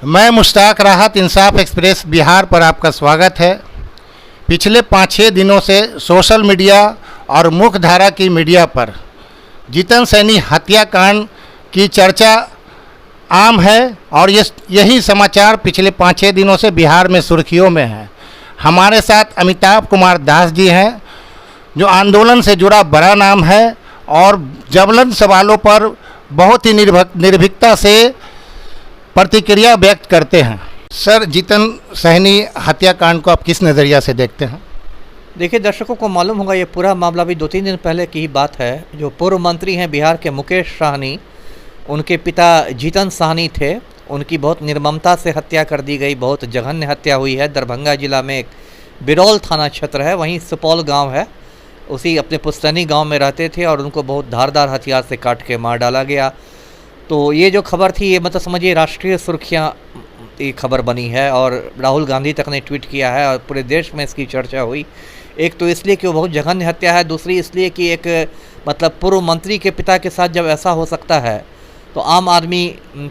मैं मुश्ताक राहत इंसाफ एक्सप्रेस बिहार पर आपका स्वागत है। पिछले 5-6 दिनों से सोशल मीडिया और मुख्य धारा की मीडिया पर जितन सैनी हत्याकांड की चर्चा आम है और यही समाचार पिछले 5-6 दिनों से बिहार में सुर्खियों में है। हमारे साथ अमिताभ कुमार दास जी हैं, जो आंदोलन से जुड़ा बड़ा नाम है और ज्वलंत सवालों पर बहुत ही निर्भीकता से प्रतिक्रिया व्यक्त करते हैं। सर, जितन सहनी हत्याकांड को आप किस नज़रिया से देखते हैं? देखिए, दर्शकों को मालूम होगा ये पूरा मामला भी 2-3 दिन पहले की ही बात है। जो पूर्व मंत्री हैं बिहार के मुकेश साहनी, उनके पिता जितन साहनी थे, उनकी बहुत निर्ममता से हत्या कर दी गई। बहुत जघन्य हत्या हुई है। दरभंगा जिला में एक बिरौल थाना क्षेत्र है, वहीं सुपौल गांव है, उसी अपने पुस्तैनी गांव में रहते थे और उनको बहुत धारदार हथियार से काट के मार डाला गया। तो ये जो खबर थी, ये मतलब समझिए राष्ट्रीय सुर्खियाँ ये खबर बनी है और राहुल गांधी तक ने ट्वीट किया है और पूरे देश में इसकी चर्चा हुई। एक तो इसलिए कि वो बहुत जघन्य हत्या है, दूसरी इसलिए कि एक मतलब पूर्व मंत्री के पिता के साथ जब ऐसा हो सकता है तो आम आदमी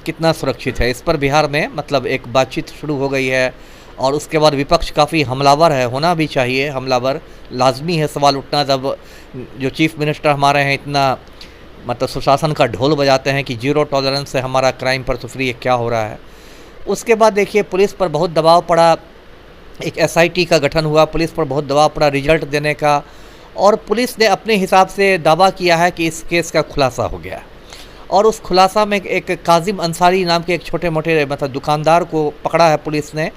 कितना सुरक्षित है। इस पर बिहार में मतलब एक बातचीत शुरू हो गई है और उसके बाद विपक्ष काफ़ी हमलावर है, होना भी चाहिए, हमलावर लाजमी है सवाल उठना जब जो चीफ मिनिस्टर हमारे हैं इतना मतलब सुशासन का ढोल बजाते हैं कि जीरो टॉलरेंस से हमारा क्राइम पर तो फ्री है, क्या हो रहा है। उसके बाद देखिए पुलिस पर बहुत दबाव पड़ा, एक एसआईटी का गठन हुआ, पुलिस पर बहुत दबाव पड़ा रिजल्ट देने का, और पुलिस ने अपने हिसाब से दावा किया है कि इस केस का खुलासा हो गया। और उस खुलासा में एक काजिम अंसारी नाम के एक छोटे मोटे मतलब दुकानदार को पकड़ा है पुलिस ने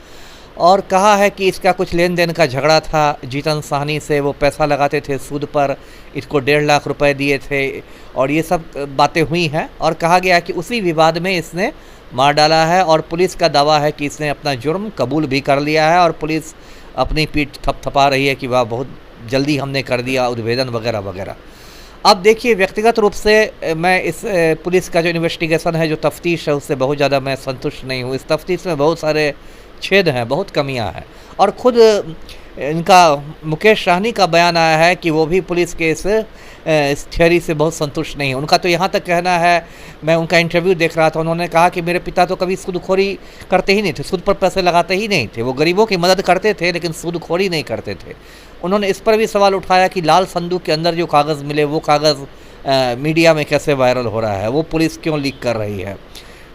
और कहा है कि इसका कुछ लेन देन का झगड़ा था जितन साहनी से। वो पैसा लगाते थे सूद पर, इसको 1.5 लाख रुपए दिए थे और ये सब बातें हुई हैं और कहा गया कि उसी विवाद में इसने मार डाला है। और पुलिस का दावा है कि इसने अपना जुर्म कबूल भी कर लिया है और पुलिस अपनी पीठ थपथपा रही है कि वाह बहुत जल्दी हमने कर दिया उद्भेदन वगैरह वगैरह। अब देखिए, व्यक्तिगत रूप से मैं इस पुलिस का जो इन्वेस्टिगेशन है, जो तफ्तीश है, उससे बहुत ज़्यादा मैं संतुष्ट नहीं हूँ। इस तफ्तीश में बहुत सारे छेद हैं, बहुत कमियां हैं और ख़ुद इनका मुकेश साहनी का बयान आया है कि वो भी पुलिस के इस थियरी से बहुत संतुष्ट नहीं है। उनका तो यहाँ तक कहना है, मैं उनका इंटरव्यू देख रहा था, उन्होंने कहा कि मेरे पिता तो कभी सूदखोरी करते ही नहीं थे, सूद पर पैसे लगाते ही नहीं थे, वो गरीबों की मदद करते थे लेकिन सूदखोरी नहीं करते थे। उन्होंने इस पर भी सवाल उठाया कि लाल संदूक के अंदर जो कागज़ मिले वो कागज़ मीडिया में कैसे वायरल हो रहा है, वो पुलिस क्यों लीक कर रही है।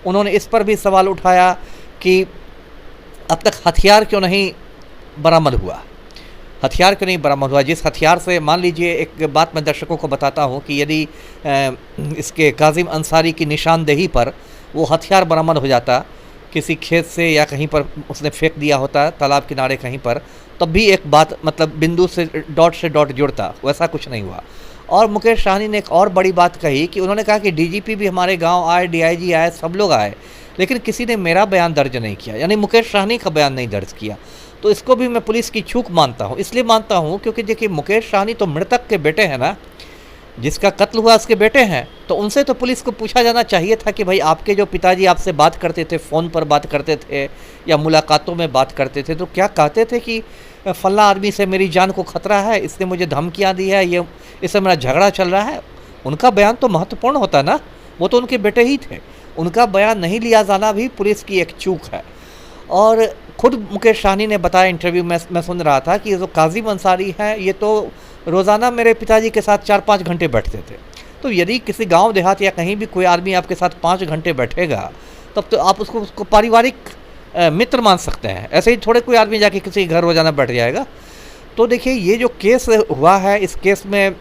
उन्होंने इस पर भी सवाल उठाया कि अब तक हथियार क्यों नहीं बरामद हुआ, हथियार क्यों नहीं बरामद हुआ। जिस हथियार से, मान लीजिए एक बात मैं दर्शकों को बताता हूं कि यदि इसके काजिम अंसारी की निशानदेही पर वो हथियार बरामद हो जाता किसी खेत से या कहीं पर उसने फेंक दिया होता तालाब किनारे कहीं पर, तब भी एक बात मतलब बिंदु से डॉट जुड़ता, वैसा कुछ नहीं हुआ। और मुकेश साहनी ने एक और बड़ी बात कही कि उन्होंने कहा कि डीजीपी भी हमारे गाँव आए, डीआईजी आए, सब लोग आए, लेकिन किसी ने मेरा बयान दर्ज नहीं किया, यानी मुकेश साहनी का बयान नहीं दर्ज किया। तो इसको भी मैं पुलिस की चूक मानता हूँ। इसलिए मानता हूँ क्योंकि देखिए, मुकेश साहनी तो मृतक के बेटे हैं ना, जिसका कत्ल हुआ उसके बेटे हैं, तो उनसे तो पुलिस को पूछा जाना चाहिए था कि भाई आपके जो पिताजी आपसे बात करते थे, फ़ोन पर बात करते थे या मुलाकातों में बात करते थे, तो क्या कहते थे कि फल्ला आदमी से मेरी जान को खतरा है, इसने मुझे धमकियाँ दी है, ये इससे मेरा झगड़ा चल रहा है। उनका बयान तो महत्वपूर्ण होता ना, वो तो उनके बेटे ही थे, उनका बयान नहीं लिया जाना भी पुलिस की एक चूक है। और खुद मुकेश साहनी ने बताया, इंटरव्यू में मैं सुन रहा था कि ये जो काजिम अंसारी हैं ये तो रोज़ाना मेरे पिताजी के साथ 4-5 घंटे बैठते थे। तो यदि किसी गांव देहात या कहीं भी कोई आदमी आपके साथ 5 घंटे बैठेगा तब तो आप उसको पारिवारिक मित्र मान सकते हैं। ऐसे ही थोड़े कोई आदमी जाके किसी के घर रोज़ाना बैठ जाएगा। तो देखिए, ये जो केस हुआ है, इस केस में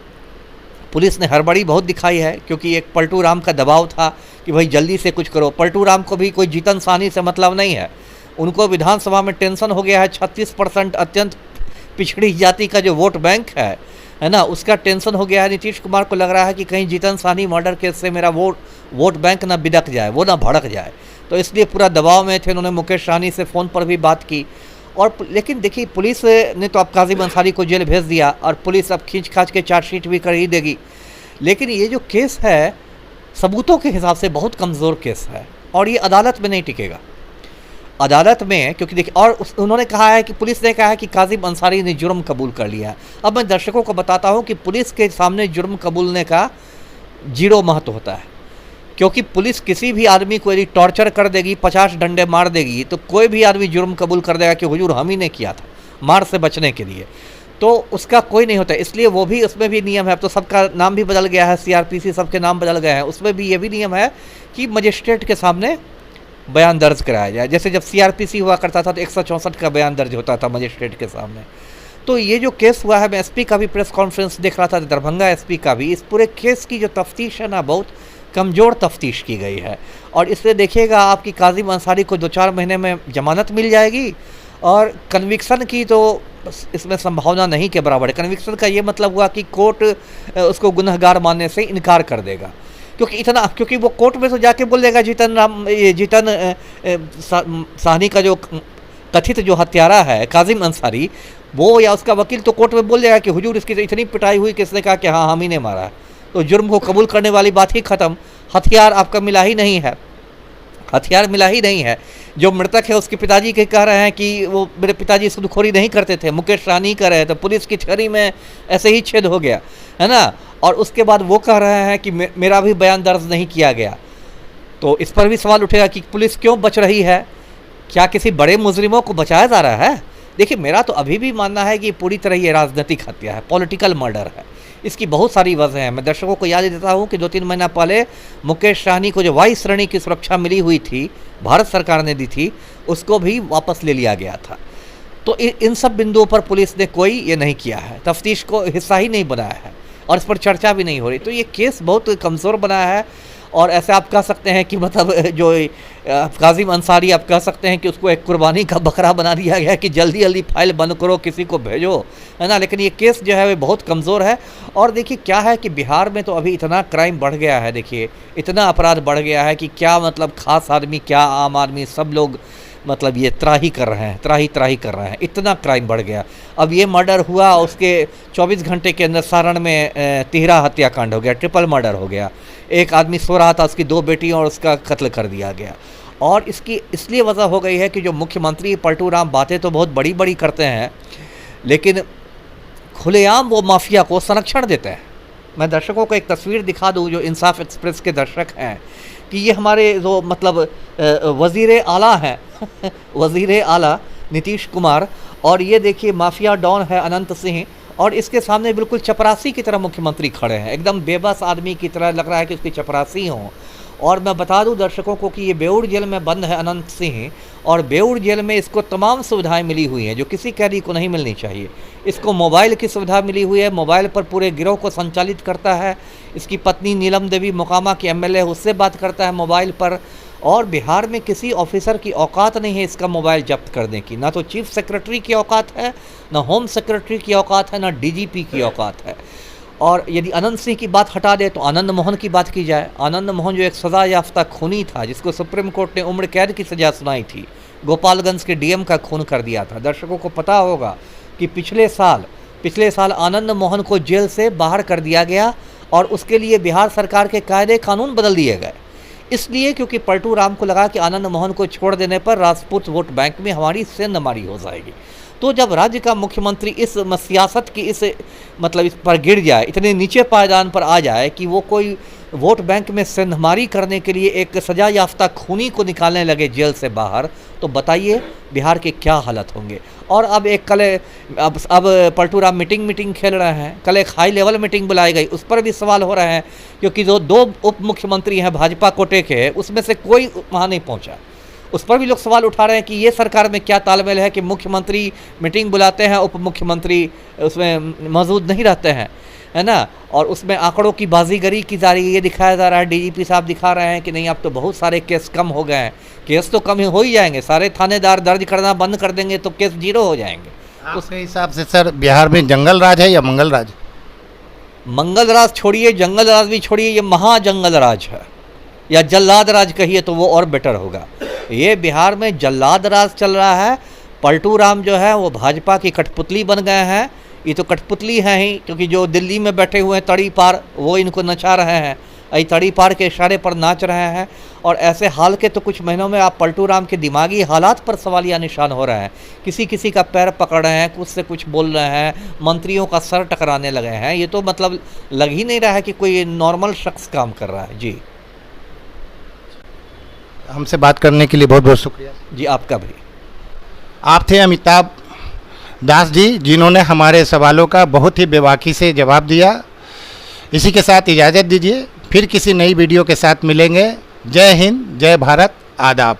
पुलिस ने हड़बड़ी बहुत दिखाई है क्योंकि एक पलटू राम का दबाव था कि भाई जल्दी से कुछ करो। पलटू राम को भी कोई जितन साहनी से मतलब नहीं है, उनको विधानसभा में टेंशन हो गया है। 36% अत्यंत पिछड़ी जाति का जो वोट बैंक है ना, उसका टेंशन हो गया है। नीतीश कुमार को लग रहा है कि कहीं जितन साहनी मर्डर केस से मेरा वोट बैंक ना बिदक जाए, वो ना भड़क जाए, तो इसलिए पूरा दबाव में थे। उन्होंने मुकेश साहनी से फ़ोन पर भी बात की और लेकिन देखिए, पुलिस ने तो अब काजिम अंसारी को जेल भेज दिया और पुलिस अब खींच खाच के चार्जशीट भी कर ही देगी। लेकिन ये जो केस है सबूतों के हिसाब से बहुत कमज़ोर केस है और ये अदालत में नहीं टिकेगा। अदालत में क्योंकि देखिए, और उन्होंने कहा है कि पुलिस ने कहा है कि काजिम अंसारी ने जुर्म कबूल कर लिया। अब मैं दर्शकों को बताता हूँ कि पुलिस के सामने जुर्म कबूलने का 0 महत्व होता है। क्योंकि पुलिस किसी भी आदमी को यदि टॉर्चर कर देगी, 50 डंडे मार देगी, तो कोई भी आदमी जुर्म कबूल कर देगा कि हुजूर हम ही ने किया था, मार से बचने के लिए। तो उसका कोई नहीं होता, इसलिए वो भी, उसमें भी नियम है। अब तो सबका नाम भी बदल गया है, CRPC सबके नाम बदल गए हैं, उसमें भी ये भी नियम है कि मजिस्ट्रेट के सामने बयान दर्ज कराया जाए। जैसे जब CRPC हुआ करता था तो 164 का बयान दर्ज होता था मजिस्ट्रेट के सामने। तो ये जो केस हुआ है, मैं SP का भी प्रेस कॉन्फ्रेंस देख रहा था, दरभंगा SP का भी, इस पूरे केस की जो तफ्तीश है ना, बहुत कमज़ोर तफ्तीश की गई है। और इससे देखिएगा आपकी काजिम अंसारी को 2-4 महीने में ज़मानत मिल जाएगी, और कन्विक्शन की तो इसमें संभावना नहीं के बराबर है। कन्विक्शन का ये मतलब हुआ कि कोर्ट उसको गुनहगार मानने से इनकार कर देगा, क्योंकि वो कोर्ट में तो जाके बोल देगा जीतन साहनी का जो कथित जो हत्यारा है काजिम अंसारी, वो या उसका वकील तो कोर्ट में बोल देगा कि हुजूर इसकी तो इतनी पिटाई हुई कि इसने कहा कि हाँ हम ही ने मारा है, तो जुर्म को कबूल करने वाली बात ही ख़त्म। हथियार आपका मिला ही नहीं है, हथियार मिला ही नहीं है। जो मृतक है उसके पिताजी के कह रहे हैं कि वो मेरे पिताजी सूदखोरी नहीं करते थे, मुकेश सहनी कर रहे थे, पुलिस की छड़ी में ऐसे ही छेद हो गया है ना। और उसके बाद वो कह रहे हैं कि मेरा भी बयान दर्ज नहीं किया गया। तो इस पर भी सवाल उठेगा कि पुलिस क्यों बच रही है, क्या किसी बड़े मुजरिमों को बचाया जा रहा है? देखिए, मेरा तो अभी भी मानना है कि पूरी तरह ये राजनीतिक हत्या है, पॉलिटिकल मर्डर है। इसकी बहुत सारी वजह हैं। मैं दर्शकों को याद देता हूँ कि 2-3 महीना पहले मुकेश सहनी को जो वायु श्रेणी की सुरक्षा मिली हुई थी, भारत सरकार ने दी थी, उसको भी वापस ले लिया गया था। तो इन सब बिंदुओं पर पुलिस ने कोई ये नहीं किया है, तफ्तीश को हिस्सा ही नहीं बनाया है, और इस पर चर्चा भी नहीं हो रही। तो ये केस बहुत कमज़ोर बना है। और ऐसे आप कह सकते हैं कि मतलब जो काजिम अंसारी, आप कह सकते हैं कि उसको एक कुर्बानी का बकरा बना दिया गया कि जल्दी जल्दी फाइल बंद करो, किसी को भेजो, है ना। लेकिन ये केस जो है वो बहुत कमज़ोर है। और देखिए क्या है कि बिहार में तो अभी इतना क्राइम बढ़ गया है, देखिए इतना अपराध बढ़ गया है कि क्या मतलब खास आदमी क्या आम आदमी सब लोग मतलब ये त्राही कर रहे हैं, त्राही कर रहे हैं, इतना क्राइम बढ़ गया। अब ये मर्डर हुआ, उसके 24 घंटे के अंदर सारण में तिहरा हत्याकांड हो गया, ट्रिपल मर्डर हो गया। एक आदमी सो रहा था, उसकी 2 बेटियां और उसका कत्ल कर दिया गया। और इसकी इसलिए वजह हो गई है कि जो मुख्यमंत्री पलटू राम बातें तो बहुत बड़ी बड़ी करते हैं, लेकिन खुलेआम वो माफिया को संरक्षण देते हैं। मैं दर्शकों को एक तस्वीर दिखा दूं, जो इंसाफ एक्सप्रेस के दर्शक हैं, कि ये हमारे जो मतलब वज़ीर आला हैं वज़ीर आला नीतीश कुमार, और ये देखिए माफिया डॉन है अनंत सिंह, और इसके सामने बिल्कुल चपरासी की तरह मुख्यमंत्री खड़े हैं, एकदम बेबस आदमी की तरह लग रहा है कि उसकी चपरासी हों। और मैं बता दूं दर्शकों को कि ये बेऊर जेल में बंद है अनंत सिंह, और बेऊर जेल में इसको तमाम सुविधाएं मिली हुई हैं जो किसी कैदी को नहीं मिलनी चाहिए। इसको मोबाइल की सुविधा मिली हुई है, मोबाइल पर पूरे गिरोह को संचालित करता है। इसकी पत्नी नीलम देवी मोकामा की MLA, उससे बात करता है मोबाइल पर। और बिहार में किसी ऑफिसर की औकात नहीं है इसका मोबाइल जब्त करने की, ना तो चीफ सेक्रेटरी की औकात है, ना होम सेक्रेटरी की औकात है, ना DGP की औकात है। और यदि अनंत सिंह की बात हटा दे तो आनंद मोहन की बात की जाए। आनंद मोहन जो एक सज़ा याफ्ता खूनी था, जिसको सुप्रीम कोर्ट ने उम्र कैद की सज़ा सुनाई थी, गोपालगंज के DM का खून कर दिया था। दर्शकों को पता होगा कि पिछले साल आनंद मोहन को जेल से बाहर कर दिया गया, और उसके लिए बिहार सरकार के कायदे कानून बदल दिए गए, इसलिए क्योंकि पलटू राम को लगा कि आनंद मोहन को छोड़ देने पर राजपूत वोट बैंक में हमारी सेंधमारी हो जाएगी। तो जब राज्य का मुख्यमंत्री इस सियासत की इस पर गिर जाए, इतने नीचे पायदान पर आ जाए कि वो कोई वोट बैंक में सेंधमारी करने के लिए एक सजा याफ्ता खूनी को निकालने लगे जेल से बाहर, तो बताइए बिहार के क्या हालत होंगे। और अब पलटू राम मीटिंग खेल रहे हैं। कल एक हाई लेवल मीटिंग बुलाई गई, उस पर भी सवाल हो रहे हैं, क्योंकि जो 2 उप मुख्यमंत्री हैं भाजपा कोटे के, उसमें से कोई वहाँ नहीं पहुँचा। उस पर भी लोग सवाल उठा रहे हैं कि ये सरकार में क्या तालमेल है कि मुख्यमंत्री मीटिंग बुलाते हैं, उप मुख्यमंत्री उसमें मौजूद नहीं रहते हैं, है ना। और उसमें आंकड़ों की बाजीगरी की जा रही है, ये दिखाया जा रहा है। DGP साहब दिखा रहे हैं कि नहीं, अब तो बहुत सारे केस कम हो गए हैं। केस तो कम हो ही जाएंगे, सारे थानेदार दर्ज करना बंद कर देंगे तो केस 0 हो जाएंगे। उसके हिसाब से सर बिहार में जंगल राज है या मंगल राज? मंगल राज छोड़िए, जंगल राज भी छोड़िए, ये महाजंगल राज है, या जल्लाद राज कहिए तो वो और बेटर होगा। ये बिहार में जल्लाद राज चल रहा है। पलटू राम जो है वो भाजपा की कठपुतली बन गए हैं। ये तो कठपुतली हैं ही, क्योंकि जो दिल्ली में बैठे हुए हैं तड़ी पार, वो इनको नचा रहे हैं, ये तड़ी पार के इशारे पर नाच रहे हैं। और ऐसे हाल के तो कुछ महीनों में आप पलटू राम के दिमागी हालात पर सवालिया निशान हो रहे हैं। किसी का पैर पकड़ रहे हैं, कुछ से कुछ बोल रहे हैं, मंत्रियों का सर टकराने लगे हैं। ये तो मतलब लग ही नहीं रहा है कि कोई नॉर्मल शख्स काम कर रहा है। जी हमसे बात करने के लिए बहुत बहुत शुक्रिया। जी आपका भी। आप थे अमिताभ दास जी, जिन्होंने हमारे सवालों का बहुत ही बेबाकी से जवाब दिया। इसी के साथ इजाज़त दीजिए, फिर किसी नई वीडियो के साथ मिलेंगे। जय हिंद, जय भारत, आदाब।